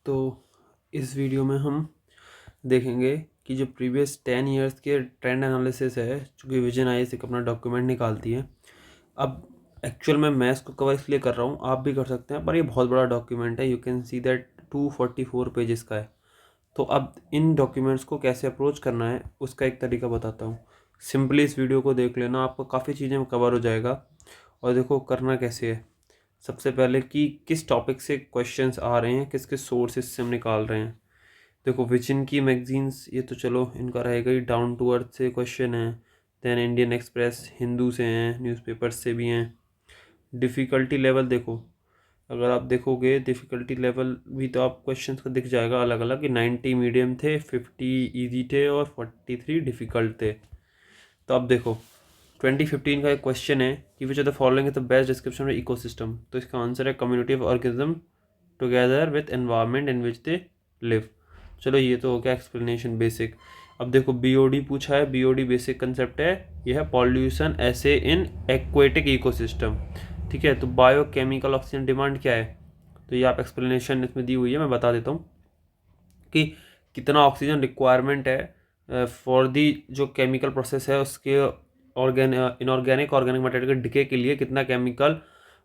तो इस वीडियो में हम देखेंगे कि जो प्रीवियस 10 इयर्स के ट्रेंड एनालिसिस है, चूँकि विजन आई एक अपना डॉक्यूमेंट निकालती है। अब एक्चुअल में मैं इसको कवर इसलिए कर रहा हूँ, आप भी कर सकते हैं, पर ये बहुत बड़ा डॉक्यूमेंट है। You can see that 244 pages का है। तो अब इन डॉक्यूमेंट्स को कैसे अप्रोच करना है उसका एक तरीका बताता हूँ। सिंपली इस वीडियो को देख लेना, आपको काफ़ी चीज़ें कवर हो जाएगा। और देखो करना कैसे है। सबसे पहले कि किस टॉपिक से क्वेश्चंस आ रहे हैं, किस किस सोर्सेज से हम निकाल रहे हैं। देखो विजन की मैगजीन्स, ये तो चलो इनका रहेगा ही, डाउन टू अर्थ से क्वेश्चन है। दैन इंडियन एक्सप्रेस, हिंदू से हैं, न्यूज़पेपर्स से भी हैं। डिफ़िकल्टी लेवल देखो, अगर आप देखोगे डिफ़िकल्टी लेवल भी तो आप क्वेश्चन का दिख जाएगा अलग अलग कि 90 मीडियम थे, 50 इजी थे और 43 डिफ़िकल्ट थे। तो अब देखो 2015 का एक क्वेश्चन है कि which are the following is the best description of ecosystem. तो इसका आंसर है community of organism together with environment in which they live. चलो ये तो हो गया एक्सप्लेनेशन बेसिक। अब देखो बीओडी पूछा है। बीओडी बेसिक कंसेप्ट है, यह है पॉल्यूशन ऐसे इन एक्वेटिक इकोसिस्टम। ठीक है, तो बायोकेमिकल ऑक्सीजन डिमांड क्या है, तो ये आप एक्सप्लेनेशन इसमें दी हुई है, मैं बता देता हूँ कि कितना ऑक्सीजन रिक्वायरमेंट है फॉर दी जो केमिकल प्रोसेस है उसके इनऑर्गेनिक ऑर्गेनिक मटेरियल के डिके के लिए कितना केमिकल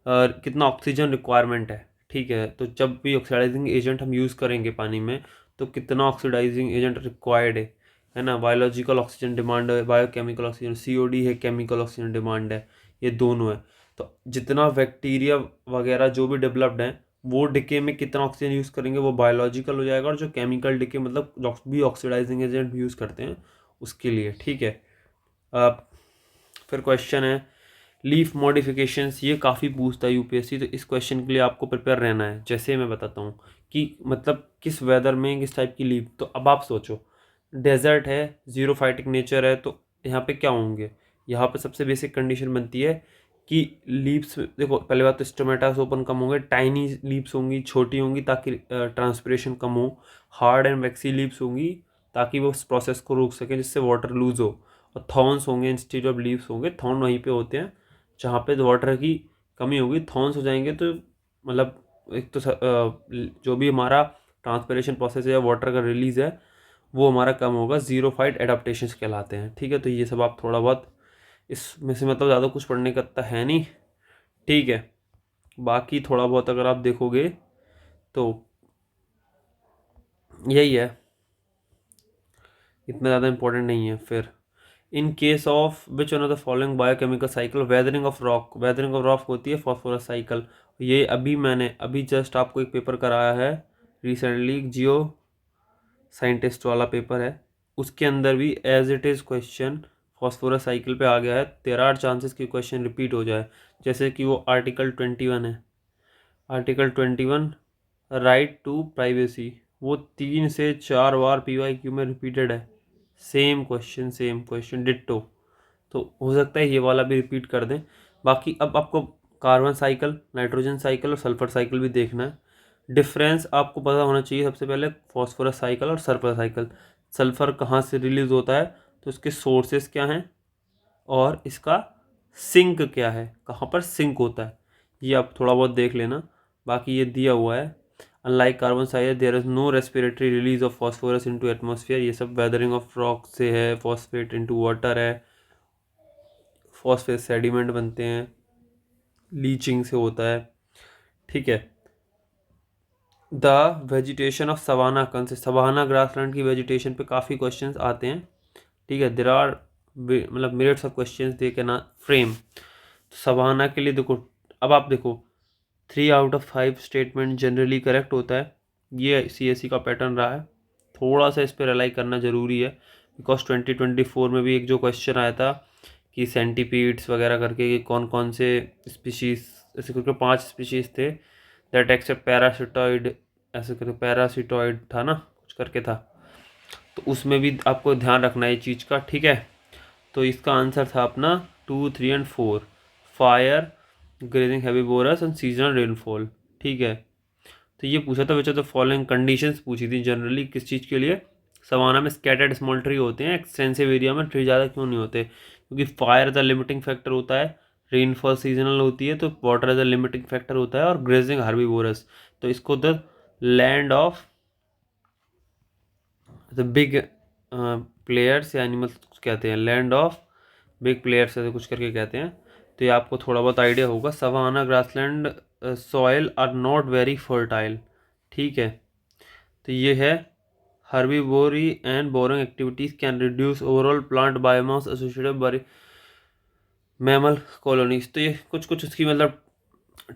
कितना ऑक्सीजन रिक्वायरमेंट है। ठीक है, तो जब भी ऑक्सीडाइजिंग एजेंट हम यूज़ करेंगे पानी में तो कितना ऑक्सीडाइजिंग एजेंट रिक्वायर्ड है ना। बायोलॉजिकल ऑक्सीजन डिमांड है, बायोकेमिकल ऑक्सीजन, सीओडी है, केमिकल ऑक्सीजन डिमांड है, ये दोनों है। तो जितना बैक्टीरिया वगैरह जो भी डेवलप्ड है वो डिके में कितना ऑक्सीजन यूज़ करेंगे वो बायोलॉजिकल हो जाएगा, और जो केमिकल डिके मतलब भी ऑक्सीडाइजिंग एजेंट यूज़ करते हैं उसके लिए। ठीक है, फिर क्वेश्चन है लीफ मॉडिफिकेशंस, ये काफ़ी पूछता है यूपीएससी, तो इस क्वेश्चन के लिए आपको प्रिपेयर रहना है। जैसे मैं बताता हूँ कि मतलब किस वेदर में किस टाइप की लीफ। तो अब आप सोचो डेजर्ट है, जीरो फाइटिक नेचर है, तो यहाँ पे क्या होंगे। यहाँ पे सबसे बेसिक कंडीशन बनती है कि लीव्स, देखो पहले बात तो स्टोमेटास ओपन कम होंगे, टाइनी लीव्स होंगी, छोटी होंगी ताकि ट्रांसपिरेशन कम हो। हार्ड एंड वैक्सी लीव्स होंगी ताकि वो उस प्रोसेस को रोक सकें जिससे वाटर लूज हो। और थॉर्न्स होंगे इंस्टेड ऑफ लीव्स होंगे। थॉर्न वहीं पे होते हैं जहाँ पे वाटर की कमी होगी। थॉर्न्स हो जाएंगे तो मतलब एक तो जो भी हमारा ट्रांसपिरेशन प्रोसेस है या वाटर का रिलीज है वो हमारा कम होगा। जीरो फाइट एडाप्टेशंस कहलाते हैं। ठीक है, तो ये सब आप थोड़ा बहुत इसमें से मतलब ज़्यादा कुछ पढ़ने का तो है नहीं। ठीक है, बाकी थोड़ा बहुत अगर आप देखोगे तो यही है, इतना ज़्यादा इंपॉर्टेंट नहीं है। फिर in case of which one of the following biochemical cycle, weathering of rock, weathering of rock होती है फॉस्फोरस साइकिल। ये मैंने जस्ट आपको एक पेपर कराया है रिसेंटली, जियो साइंटिस्ट वाला पेपर है, उसके अंदर भी as it is question phosphorus cycle पे आ गया है। देयर आर चांसेस कि क्वेश्चन रिपीट हो जाए, जैसे कि वो आर्टिकल 21 है। आर्टिकल 21 राइट टू प्राइवेसी, वो 3 से 4 बार PYQ में रिपीटेड है। Same question ditto. तो हो सकता है ये वाला भी रिपीट कर दें। बाकी अब आपको कार्बन साइकिल, नाइट्रोजन साइकिल और सल्फर साइकिल भी देखना है। डिफरेंस आपको पता होना चाहिए सबसे पहले फॉस्फोरस साइकिल और सल्फर साइकिल। सल्फर कहाँ से रिलीज होता है, तो इसके सोर्सेस क्या हैं और इसका सिंक क्या है, कहाँ पर सिंक होता है, ये आप थोड़ा बहुत देख लेना। बाकी ये दिया हुआ है unlike carbon cycle there is no respiratory release of phosphorus into atmosphere. ये सब वेदरिंग ऑफ रॉक से है, फॉस्फेट इनटू वाटर है, फॉस्फेट सेडिमेंट बनते हैं, लीचिंग से होता है। ठीक है, the vegetation of savanna consist, savanna grassland की वेजिटेशन पे काफ़ी क्वेश्चंस आते हैं। ठीक है, देर आर मतलब मिनट्स ऑफ क्वेश्चंस दे के ना फ्रेम। तो सवाना के लिए देखो, अब आप देखो 3 out of 5 statement generally correct होता है। ये CSE का पैटर्न रहा है, थोड़ा सा इस पर रिलाई करना ज़रूरी है बिकॉज 2024 में भी एक जो क्वेश्चन आया था कि सेंटीपीड्स वगैरह करके कि कौन कौन से स्पीशीज़, ऐसे करके 5 स्पीशीज़ थे दैट एक्सेप्ट पैरासिटॉइड, ऐसे करके पैरासिटॉइड था ना, कुछ करके था। तो उसमें भी आपको ध्यान रखना है चीज़ का। ठीक है, तो इसका आंसर था अपना 2, 3 and 4, fire, grazing herbivores and seasonal rainfall. ठीक है, तो ये पूछा था which of the following conditions पूछी थी जनरली किस चीज़ के लिए। सवाना में स्कैटर्ड स्मॉल ट्री होते हैं, एक्सटेंसिव एरिया में ट्री ज़्यादा क्यों नहीं होते, क्योंकि fire as a limiting factor होता है, रेनफॉल सीजनल होती है तो water as a limiting factor होता है, और ग्रेजिंग हार्बिवोरस। तो इसको the land of the big players या एनिमल्स कहते हैं, लैंड ऑफ बिग प्लेयर्स ऐसे कुछ करके कहते हैं। तो ये आपको थोड़ा बहुत आइडिया होगा। Savanna grassland soil are not very fertile, ठीक है। तो ये है herbivory and boring activities can reduce overall plant biomass associated by mammal colonies. तो ये कुछ कुछ उसकी मतलब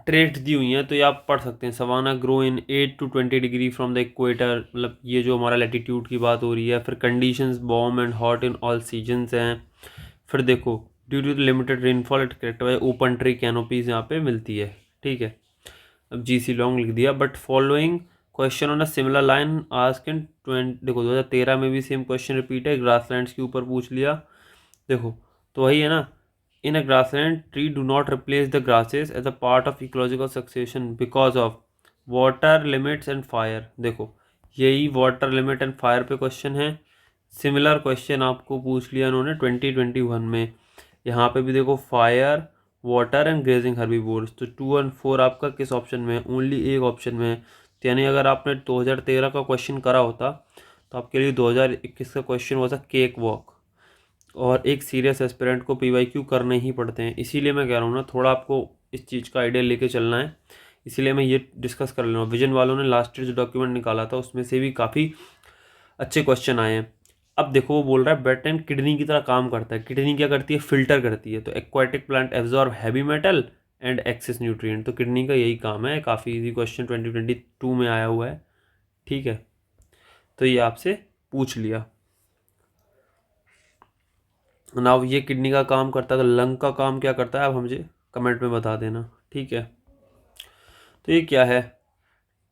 ट्रेट दी हुई हैं, तो ये आप पढ़ सकते हैं। Savanna grow in 8 to 20 degree from the equator, मतलब ये जो हमारा लैटिट्यूड की बात हो रही है। फिर conditions warm and hot in all seasons हैं। फिर देखो due to the limited rainfall it correct open tree canopies यहाँ पे मिलती है, ठीक है। अब GC लॉन्ग लिख दिया। But following question on a similar line ask in 20, देखो 2013 में भी सेम क्वेश्चन रिपीट है, ग्रासलैंड्स के ऊपर पूछ लिया। देखो तो वही है ना, in a grassland tree do not replace the grasses as a part of ecological succession because of water limits and fire. देखो यही वाटर लिमिट एंड फायर पे क्वेश्चन है। सिमिलर क्वेश्चन आपको पूछ लिया उन्होंने 2021 में। यहाँ पे भी देखो fire, water and grazing herbivores. तो 2 और 4 आपका किस ऑप्शन में है? ओनली एक ऑप्शन में है। तो यानी अगर आपने 2013 का क्वेश्चन करा होता तो आपके लिए 2021 का क्वेश्चन हुआ था केक वॉक। और एक सीरियस एस्पिरेंट को PYQ करने ही पड़ते हैं, इसीलिए मैं कह रहा हूँ ना, थोड़ा आपको इस चीज़ का आइडिया लेके चलना है। इसीलिए मैं ये डिस्कस कर ले रहा हूँ। विजन वालों ने लास्ट ईयर जो डॉक्यूमेंट निकाला था उसमें से भी काफ़ी अच्छे क्वेश्चन आए हैं। अब देखो वो बोल रहा है बेटन किडनी की तरह काम करता है। किडनी क्या करती है? फिल्टर करती है। तो aquatic plant absorb heavy metal and excess nutrient. तो किडनी का यही काम है। काफ़ी इजी क्वेश्चन 2022 में आया हुआ है, ठीक है। तो ये आपसे पूछ लिया। नाउ ये किडनी का काम करता है, तो लंग का काम क्या करता है? आप मुझे कमेंट में बता देना, ठीक है। तो ये क्या है?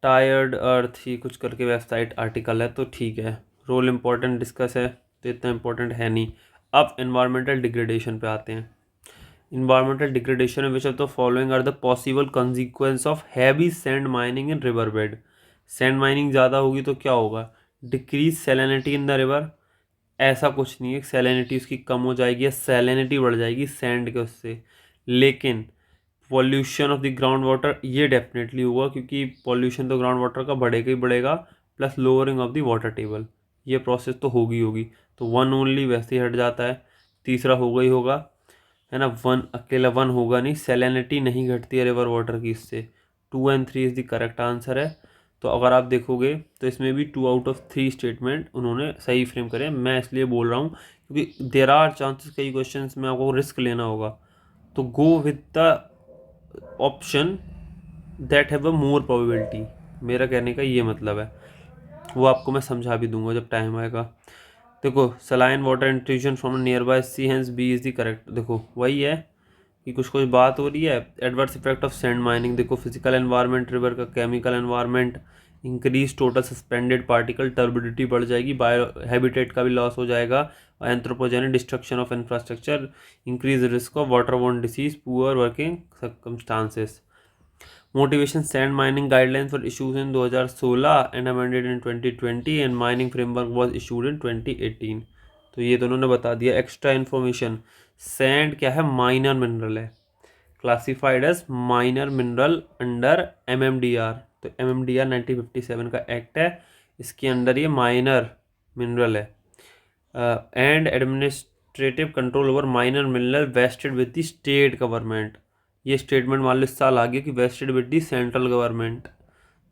टायर्ड अर्थ ही कुछ करके वेबसाइट आर्टिकल है, तो ठीक है। रोल इम्पोर्टेंट डिस्कस है तो इतना इम्पोर्टेंट है नहीं। अब इन्वायरमेंटल डिग्रेडेशन पे आते हैं। इन्वायरमेंटल डिग्रेडेशन में which of the following are the possible consequence of heavy sand mining in river bed. Sand mining ज़्यादा होगी तो क्या होगा? Decrease salinity in the river. ऐसा कुछ नहीं है, सैलिनिटी उसकी कम हो जाएगी या सैलिनिटी बढ़ जाएगी सैंड के उससे। लेकिन pollution of the ground water ये डेफिनेटली होगा, क्योंकि पॉल्यूशन तो ग्राउंड वाटर का बढ़ेगा ही बढ़ेगा, plus lowering of the water table. ये प्रोसेस तो होगी होगी। तो 1 ओनली वैसे ही हट जाता है, तीसरा होगा ही होगा, है ना। 1 अकेला 1 होगा नहीं, सैलिनिटी नहीं घटती है रिवर वाटर की इससे। 2 and 3 is the correct answer है। तो अगर आप देखोगे तो इसमें भी 2 out of 3 स्टेटमेंट उन्होंने सही फ्रेम करे। मैं इसलिए बोल रहा हूँ क्योंकि देर आर चांसेस कई क्वेश्चन में आपको रिस्क लेना होगा। तो go with the option that have a more probability. मेरा कहने का ये मतलब है, वो आपको मैं समझा भी दूंगा जब टाइम आएगा। देखो saline water intrusion from nearby sea, hence B is the correct. देखो वही है कि कुछ कुछ बात हो रही है। Adverse effect of sand mining, देखो फिजिकल एनवायरनमेंट, रिवर का chemical environment, increase total suspended particle, turbidity बढ़ जाएगी, बायो हैबिटेट का भी लॉस हो जाएगा, anthropogenic destruction of infrastructure, increase risk of water borne disease, poor working circumstances. Motivation sand mining guidelines were issued in 2016 and amended in 2020 and mining framework was issued in 2018। तो ये तो उन्होंने बता दिया। एक्स्ट्रा इन्फॉर्मेशन, सैंड क्या है? Minor mineral है, classified as minor mineral under MMDR। तो MMDR 1957 का एक्ट है, इसके अंडर ये माइनर मिनरल है। And administrative control over minor mineral wasted with the state government. ये स्टेटमेंट मान लो इस साल आ गया कि wasted with the central government.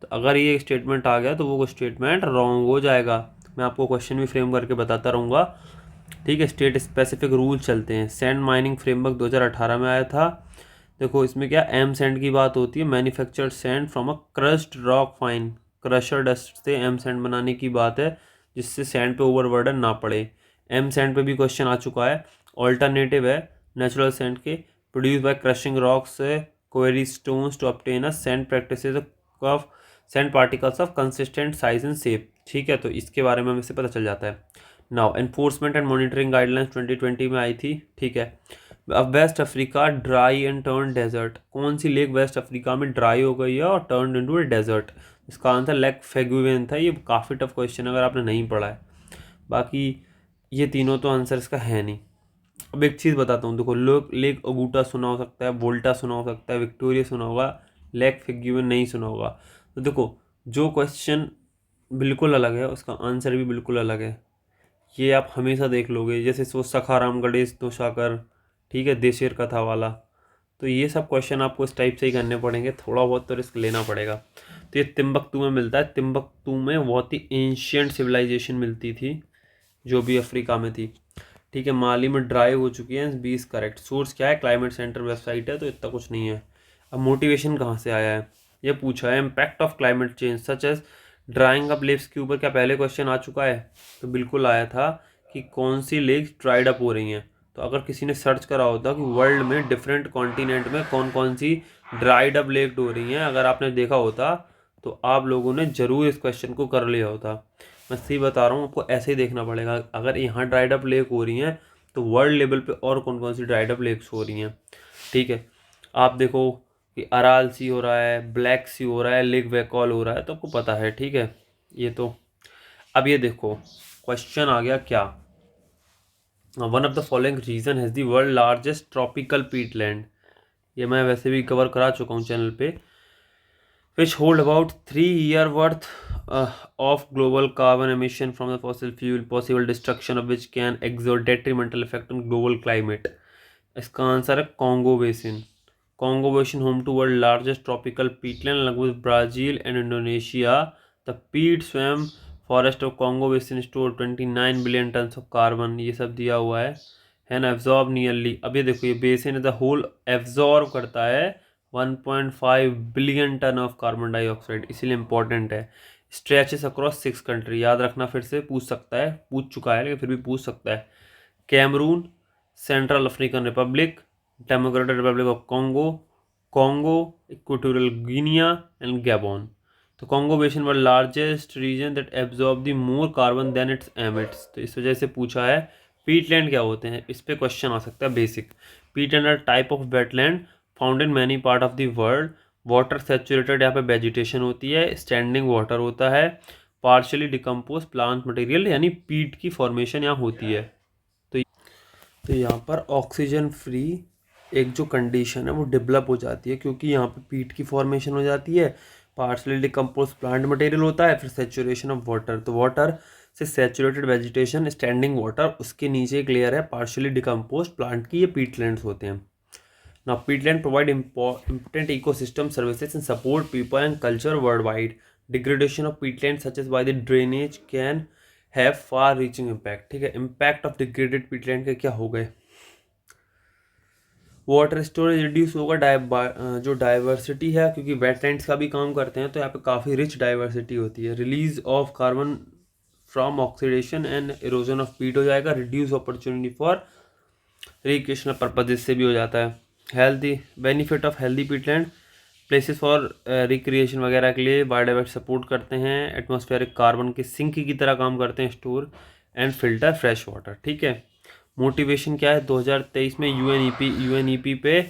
तो अगर ये स्टेटमेंट आ गया तो वो स्टेटमेंट रॉन्ग हो जाएगा। मैं आपको क्वेश्चन भी फ्रेम करके बताता रहूँगा, ठीक है। स्टेट स्पेसिफिक रूल चलते हैं। सैंड माइनिंग फ्रेमवर्क 2018 में आया था। देखो इसमें क्या एम सैंड की बात होती है, manufactured sand from a crushed rock fine. Crusher dust से एम सैंड बनाने की बात है, जिससे सैंड पे ओवरबर्डन ना पड़े। एम सैंड पे भी क्वेश्चन आ चुका है। ऑल्टरनेटिव है नेचुरल सैंड के, produce by crushing rocks quarry stones to obtain a sand practices of sand particles of consistent size and shape, ठीक है। तो इसके बारे में हमें से पता चल जाता है। Now enforcement and monitoring guidelines 2020 में आई थी, ठीक है। अब west Africa dry and turn desert. कौन सी लेक वेस्ट अफ्रीका में ड्राई हो गई है और टर्न इनटू ए डेजर्ट? इसका आंसर लेक फेगुवेन था। ये काफ़ी टफ क्वेश्चन अगर आपने नहीं पढ़ा है। बाकी ये तीनों तो आंसर इसका है नहीं। अब एक चीज़ बताता हूँ, देखो लेक ओगुटा सुना हो सकता है, वोल्टा सुना हो सकता है, विक्टोरिया सुना होगा, लेक फेगुवेन नहीं सुना होगा। तो देखो जो क्वेश्चन बिल्कुल अलग है, उसका आंसर भी बिल्कुल अलग है। ये आप हमेशा देख लोगे, जैसे सो सखाराम गणेश तोशाकर, ठीक है, देशेर कथा वाला। तो ये सब क्वेश्चन आपको इस टाइप से ही करने पड़ेंगे, थोड़ा बहुत तो रिस्क लेना पड़ेगा। तो ये तिम्बकतू में मिलता है। तिम्बकतू में बहुत ही एंशियंट सिविलाइजेशन मिलती थी, जो भी अफ्रीका में थी, ठीक है। माली में ड्राई हो चुकी है, 20 करेक्ट। सोर्स क्या है, क्लाइमेट सेंटर वेबसाइट है, तो इतना कुछ नहीं है। अब मोटिवेशन कहाँ से आया है, ये पूछा है। Impact of climate change such as drying up lakes के ऊपर क्या पहले क्वेश्चन आ चुका है? तो बिल्कुल आया था कि कौन सी लेक्स ड्राइड अप हो रही हैं। तो अगर किसी ने सर्च करा होता कि वर्ल्ड में डिफरेंट कॉन्टिनेंट में कौन कौन सी ड्राइड अप लेक हो रही हैं, अगर आपने देखा होता तो आप लोगों ने ज़रूर इस क्वेश्चन को कर लिया होता। मैं सही बता रहा हूँ, आपको ऐसे ही देखना पड़ेगा। अगर यहाँ ड्राइड अप लेक हो रही हैं तो वर्ल्ड लेवल पे और कौन कौन सी ड्राइड अप लेक्स हो रही हैं, ठीक है। आप देखो कि अराल सी हो रहा है, ब्लैक सी हो रहा है, लेक वैकॉल हो रहा है, तो आपको पता है, ठीक है। ये तो अब ये देखो क्वेश्चन आ गया क्या, one of the following region has the world largest tropical peatland. ये मैं वैसे भी कवर करा चुका हूँ चैनल पे। which hold about 3 year worth of global carbon emission from the fossil fuel, possible destruction of which can exert detrimental effect on global climate। इसका answer है Congo basin. Congo basin home to world largest tropical peatland along with Brazil and Indonesia. The peat swamp forest of Congo basin store 29 billion tons of carbon. ये सब दिया हुआ है ना। Absorb nearly, अब ये देखो, ये बेसिन द होल एब्जॉर्ब करता है 1.5 billion ton of carbon dioxide, इसीलिए इंपॉर्टेंट है। स्ट्रेचेस अक्रॉस 6 कंट्री, याद रखना, फिर से पूछ सकता है, पूछ चुका है लेकिन फिर भी पूछ सकता है। Cameroon, Central African Republic, Democratic Republic of Congo, Congo, Equatorial Guinea and Gabon. तो Congo basin were largest region that absorb the more carbon than its emits. तो इस वजह से पूछा है। पीटलैंड क्या होते हैं, इस पे क्वेश्चन आ सकता है basic. Peatland are type of wetland found in many part of the world. Water saturated, यहाँ पे वेजिटेशन होती है, स्टैंडिंग वाटर होता है, पार्शियली डिकम्पोज प्लांट मटेरियल, यानी पीट की फॉर्मेशन यहाँ होती है। तो यहाँ पर ऑक्सीजन फ्री एक जो कंडीशन है वो डेवलप हो जाती है, क्योंकि यहाँ पे पीट की फॉर्मेशन हो जाती है, पार्शली डिकम्पोज प्लांट मटेरियल होता है, फिर सेचुरेशन ऑफ वाटर। तो वाटर से सेचुरेटेड वेजिटेशन, स्टैंडिंग वाटर, उसके नीचे एक लेयर है पार्शली डिकम्पोज प्लांट की, ये पीटलैंड्स होते हैं। Now, peatland provide important ecosystem services and support people and culture worldwide. Degradation of peatland, such as by the drainage, can have far-reaching impact। ठीक है, impact of degraded peatland के क्या हो गए? वाटर स्टोरेज रिड्यूस होगा, जो diversity है, क्योंकि वेटलैंड्स का भी काम करते हैं, तो यहाँ पे काफ़ी रिच डाइवर्सिटी होती है। Release of carbon from oxidation and erosion of पीट हो जाएगा। Reduce opportunity for recreational purpose, इससे भी हो जाता है। Healthy benefit of healthy Peatland, places for recreation वगैरह के लिए, बायोडाइवर्सिटी सपोर्ट करते हैं, एटमॉस्फेरिक कार्बन के सिंक की तरह काम करते हैं, store and filter fresh water. ठीक है, मोटिवेशन क्या है, 2023 में यूएनईपी पे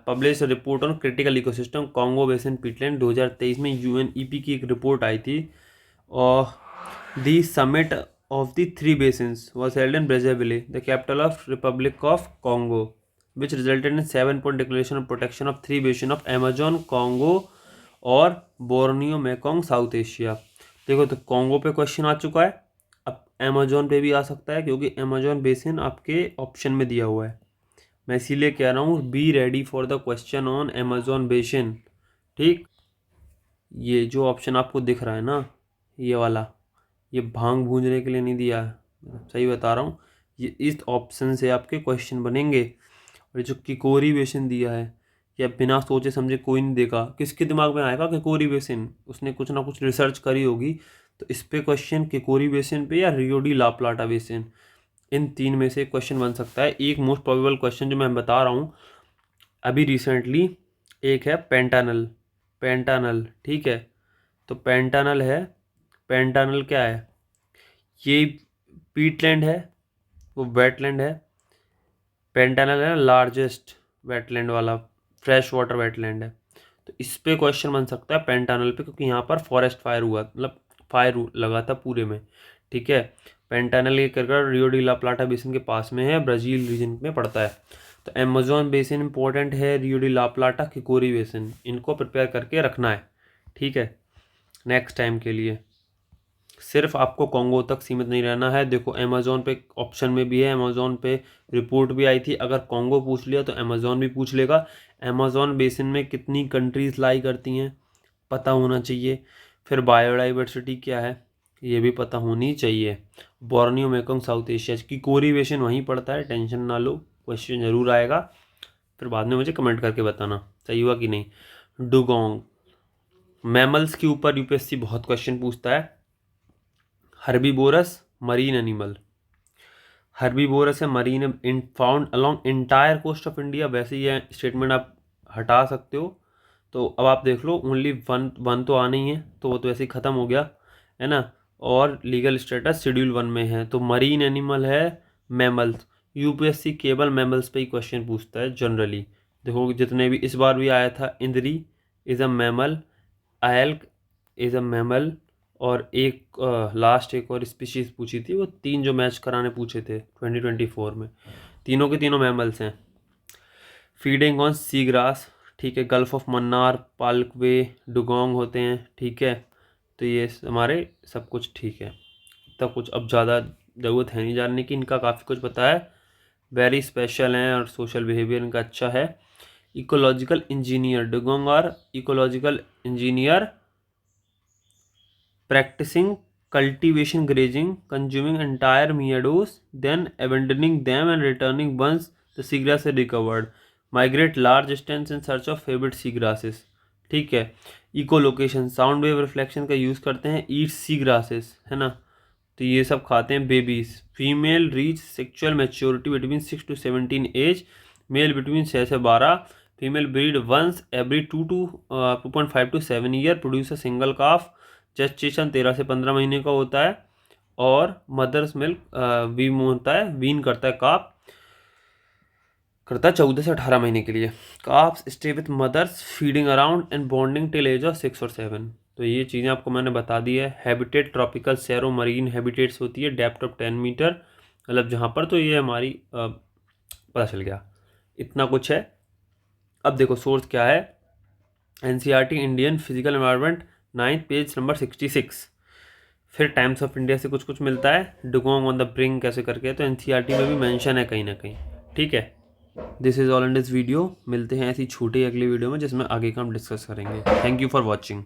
publish report on critical ecosystem Congo basin Peatland. 2023 में यूएनईपी की एक रिपोर्ट आई थी, और दी summit of the three basins was held in Brazzaville, the capital of Republic of Congo, which resulted in 7-point declaration of protection of three basins of Amazon, Congo और Borneo Mekong south Asia. देखो, तो Congo पे question आ चुका है, अब Amazon पे भी आ सकता है, क्योंकि अमेजोन बेसिन आपके ऑप्शन में दिया हुआ है। मैं इसीलिए कह रहा हूँ be ready for the question on Amazon basin. ठीक, ये जो ऑप्शन आपको दिख रहा है ना, ये वाला, ये भांग भूंजने के लिए नहीं दिया है, सही बता रहा हूँ। ये इस ऑप्शन से आपके क्वेश्चन बनेंगे। और जो किकोरी बेसिन दिया है, या बिना सोचे समझे कोई नहीं देगा, किसके दिमाग में आएगा किकोरी बेसिन, उसने कुछ ना कुछ रिसर्च करी होगी। तो इस पे क्वेश्चन किकोरी बेसिन पे या रियो डी ला प्लाटा बेसिन, इन तीन में से क्वेश्चन बन सकता है। एक मोस्ट प्रोबेबल क्वेश्चन जो मैं बता रहा हूँ अभी रिसेंटली, एक है पेंटानल। पेंटानल, ठीक है, तो पेंटानल है। पेंटानल क्या है, ये पीटलैंड है, वो वेटलैंड है। पेंटानल है लार्जेस्ट वेटलैंड वाला, फ्रेश वाटर वेटलैंड है। तो इस पे क्वेश्चन बन सकता है पेंटानल पे, क्योंकि यहाँ पर फॉरेस्ट फायर हुआ, मतलब फायर लगा था पूरे में। ठीक है, पेंटानल ये कर रियो डी ला प्लाटा बेसिन के पास में है, ब्राज़ील रीजन में पड़ता है। तो अमेजोन बेसिन इंपॉर्टेंट है, रियो डी ला प्लाटा, किकोरी बेसिन, इनको प्रिपेयर करके रखना है। ठीक है, नेक्स्ट टाइम के लिए। सिर्फ आपको कॉन्गो तक सीमित नहीं रहना है। देखो अमेज़ॉन पे ऑप्शन में भी है, अमेज़ॉन पे रिपोर्ट भी आई थी, अगर कॉन्गो पूछ लिया तो अमेज़ॉन भी पूछ लेगा। अमेज़ॉन बेसिन में कितनी कंट्रीज़ लाई करती हैं पता होना चाहिए। फिर बायोडाइवर्सिटी क्या है ये भी पता होनी चाहिए। बोर्नियो, मेकोंग, साउथ एशिया की कोरी बेसिन वहीं पड़ता है, टेंशन ना लो, क्वेश्चन ज़रूर आएगा। फिर बाद में मुझे कमेंट करके बताना सही हुआ कि नहीं। डुगोंग, मैमल्स के ऊपर यूपीएससी बहुत क्वेश्चन पूछता है। हर्बीवोरस मरीन एनिमल, हर्बीवोरस है marine found along entire coast of India. वैसे ये स्टेटमेंट आप हटा सकते हो। तो अब आप देख लो ओनली वन तो आना ही है, तो वो तो ऐसे ही ख़त्म हो गया है ना। और लीगल स्टेटस शेड्यूल 1 में है। तो मरीन एनिमल है मैमल्स। यूपीएससी केवल मैमल्स पे ही क्वेश्चन पूछता है जनरली। देखो जितने भी इस बार भी आया था, इंद्री is a mammal, elk is a mammal, और एक लास्ट एक और स्पीशीज़ पूछी थी, वो 3 जो मैच कराने पूछे थे 2024 में, तीनों के तीनों मैमल्स हैं। फीडिंग ऑन सी ग्रास, ठीक है। गल्फ ऑफ मन्नार, पाल्कवे, डुगोंग होते हैं, ठीक है। तो ये हमारे सब कुछ ठीक है, तब कुछ अब ज़्यादा ज़रूरत है नहीं जानने की, इनका काफ़ी कुछ पता है। वेरी स्पेशल हैं और सोशल बिहेवियर इनका अच्छा है। Ecological engineer, dugong are ecological engineer practicing cultivation, grazing, consuming entire meadows, then abandoning them and returning once the seagrass is recovered. Migrate large distance in search of favorite seagrasses, ठीक है। Echolocation, sound wave reflection का use करते हैं, ईट सी grasses, है ना। तो ये सब खाते हैं babies. Female reach sexual maturity between 6 to 17 age, male between 6 से 12। Female breed once every 2.5 to 7 year, produce a single calf. Gestation 13 से 15 महीने का होता है। और मदर्स मिल्क वीम होता है, वीन करता है काफ, करता है 14 से 18 महीने के लिए। Calves stay with mothers feeding around and bonding till age of 6 और 7। तो ये चीज़ें आपको मैंने बता दी है। Habitat tropical serow marine habitats होती है, डेप्थ ऑफ 10 मीटर, मतलब जहाँ पर, तो ये हमारी पता चल गया, इतना कुछ है। अब देखो सोर्स क्या है, NCERT Indian physical environment 9th page number 66। फिर टाइम्स ऑफ इंडिया से कुछ कुछ मिलता है, डुगोंग ऑन द ब्रिंक कैसे करके, तो एनसीईआरटी में भी मेंशन है कहीं ना कहीं, ठीक है। This is all in this video. मिलते हैं ऐसी छोटी अगली वीडियो में जिसमें आगे का हम डिस्कस करेंगे। Thank you for watching.